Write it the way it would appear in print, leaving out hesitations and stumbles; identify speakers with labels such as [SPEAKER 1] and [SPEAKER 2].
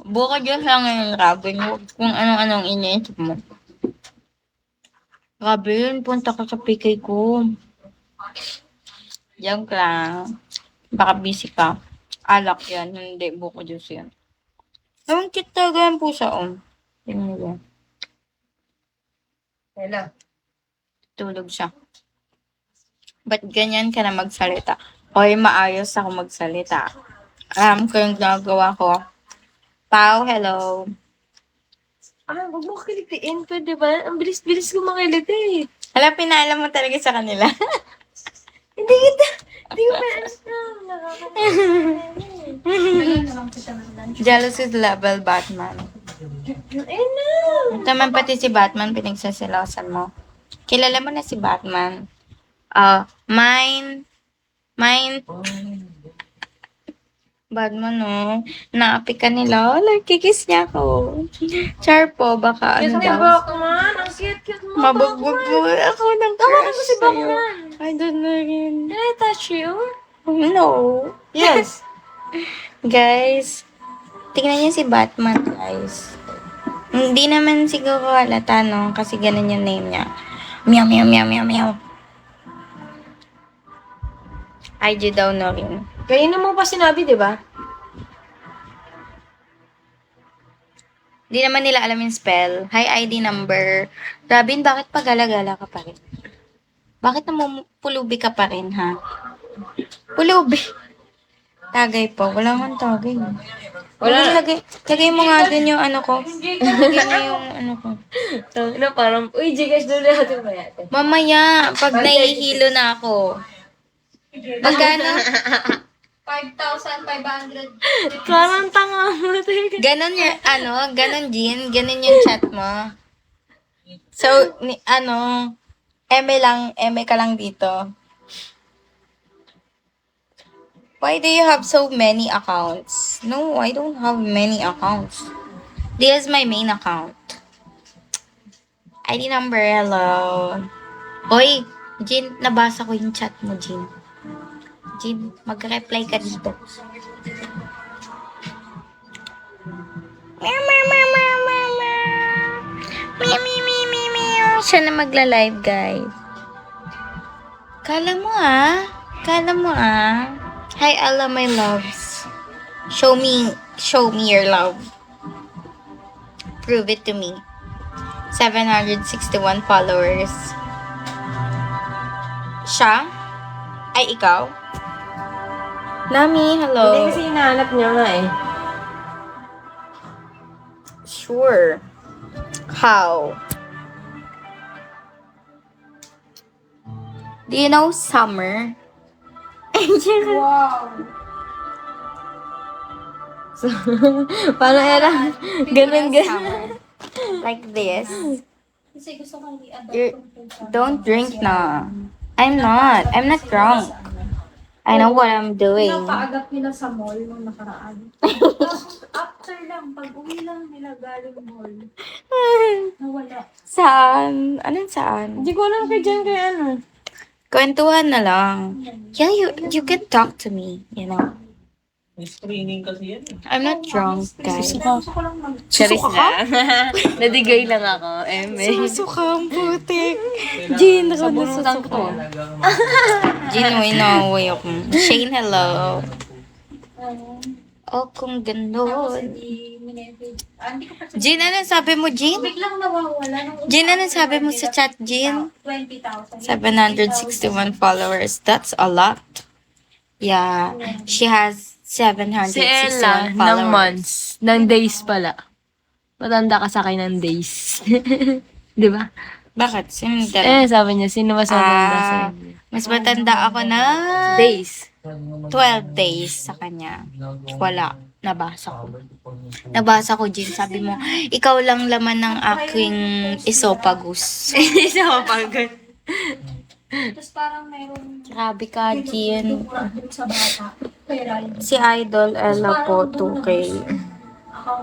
[SPEAKER 1] Bukod yun sa ngayon, Robin, kung anong-anong iniisip mo. Robin, punta ka sa PK ko. Joke lang. Baka busy ka. Alak yan, hindi, buko juice yan. Ang cute talaga yung pusa, Tingnan mo yan.
[SPEAKER 2] Hello.
[SPEAKER 1] Tulog siya. Ba't ganyan ka na magsalita? Hoy, maayos ako magsalita. Alam ko yung ginagawa ko. Pao, hello.
[SPEAKER 2] Huwag mo kilitiin ko, di ba? Ang bilis-bilis ko makiliti eh.
[SPEAKER 1] Hala, pinaalam mo talaga sa kanila.
[SPEAKER 2] Hindi ko pa
[SPEAKER 1] Jealous is level, Batman.
[SPEAKER 2] Ayun na.
[SPEAKER 1] Taman pati si Batman, pinagsasilasan mo. Kilala mo na si Batman. Mine. Batman, naapi ka nila. Kikis niya ako. Char po, baka
[SPEAKER 2] Cute
[SPEAKER 1] ano
[SPEAKER 2] ni
[SPEAKER 1] daw.
[SPEAKER 2] Bachman. Ang cute mo.
[SPEAKER 1] Mabugbog mo ako ng
[SPEAKER 2] Tawa ko
[SPEAKER 1] crush
[SPEAKER 2] si
[SPEAKER 1] sa'yo.
[SPEAKER 2] Bachman.
[SPEAKER 1] I don't know rin.
[SPEAKER 2] Can I touch you?
[SPEAKER 1] No.
[SPEAKER 2] Yes.
[SPEAKER 1] Guys, tingnan niyo si Batman, guys. Hindi naman siguro halata, no? Kasi ganun yung name niya. Meow, meow, meow, meow, meow. IG daw no rin.
[SPEAKER 2] Kanina mo pa sinabi, di ba?
[SPEAKER 1] Hindi naman nila alam yung spell. Hi, ID number. Robin, bakit pagala-gala ka pa rin? Bakit pulubi ka pa rin, ha? Pulubi. Tagay po. Wala nga tagay.
[SPEAKER 2] Wala.
[SPEAKER 1] Lagay mo nga dun yung ano ko. Lagay mo yung ano ko.
[SPEAKER 2] Ano, parang, uy, Gcash doon natin ba yate?
[SPEAKER 1] Mamaya, pag nahihilo na ako. Magkano? 5,500.
[SPEAKER 2] Parang tanga mo.
[SPEAKER 1] Ganon yung, ganon, Jean. Ganon yung chat mo. So, eme ka lang dito. Why do you have so many accounts? No, I don't have many accounts. This is my main account. ID number, hello. Hoy, Jean, nabasa ko yung chat mo, Jean. Jean, mag-reply ka dito. Meow, meow, meow, meow, meow, meow. Meow, meow, meow, meow, meow. Siya na magla-live, guys. Kala mo, Hi, Ella, my loves. Show me your love. Prove it to me. 761 followers. Siya? Ay, ikaw? Nami, hello.
[SPEAKER 2] Hindi kasi hinahanap niya nga eh.
[SPEAKER 1] Sure. How? Do you know Summer?
[SPEAKER 2] Wow. So, paano era? Ganun.
[SPEAKER 1] Summer. Like this. Don't drink na. I'm not drunk. I know what I'm doing.
[SPEAKER 3] Pinapaagap nila sa mall nung nakaraan. After lang, pag uwi lang nila galing mall, nawala.
[SPEAKER 1] Saan? Anong saan?
[SPEAKER 2] Hindi ko alam kay Jen kay ano.
[SPEAKER 1] Kwentuhan na lang. Yeah, you can talk to me, you know.
[SPEAKER 4] May screening kasi yan.
[SPEAKER 1] I'm not drunk, guys.
[SPEAKER 3] Gusto ko lang
[SPEAKER 2] Charis na. Nadigay lang ako.
[SPEAKER 1] Susukang putik. Jean,
[SPEAKER 2] Busutan ko.
[SPEAKER 1] Jean, inaway ako. Shane, hello. Oh, kung ganon.
[SPEAKER 3] Hindi ko pa
[SPEAKER 1] Jean, anong sabi mo, Jean?
[SPEAKER 3] biglang nawawala.
[SPEAKER 1] Jean, anong sabi mo sa chat, Jean?
[SPEAKER 3] 20,000.
[SPEAKER 1] 761 followers. That's a lot. Yeah. She has
[SPEAKER 2] Si Ella,
[SPEAKER 1] 761
[SPEAKER 2] ng
[SPEAKER 1] followers.
[SPEAKER 2] months. Ng days pala. Matanda ka sa akin ng days. Di ba?
[SPEAKER 1] Bakit? Sino nagtanong?
[SPEAKER 2] Sabi niya, sino mas matanda sa inyo?
[SPEAKER 1] Mas matanda ako na
[SPEAKER 2] Days.
[SPEAKER 1] 12 days sa kanya. Wala. Nabasa ko. Nabasa ko, Jean. Sabi mo, ikaw lang laman ng aking esophagus.
[SPEAKER 2] Esophagus.
[SPEAKER 3] Tapos parang meron
[SPEAKER 1] Grabe ka, Jean.
[SPEAKER 3] dun sa bata. Pera yun.
[SPEAKER 1] Si Idol Ella po, 2K.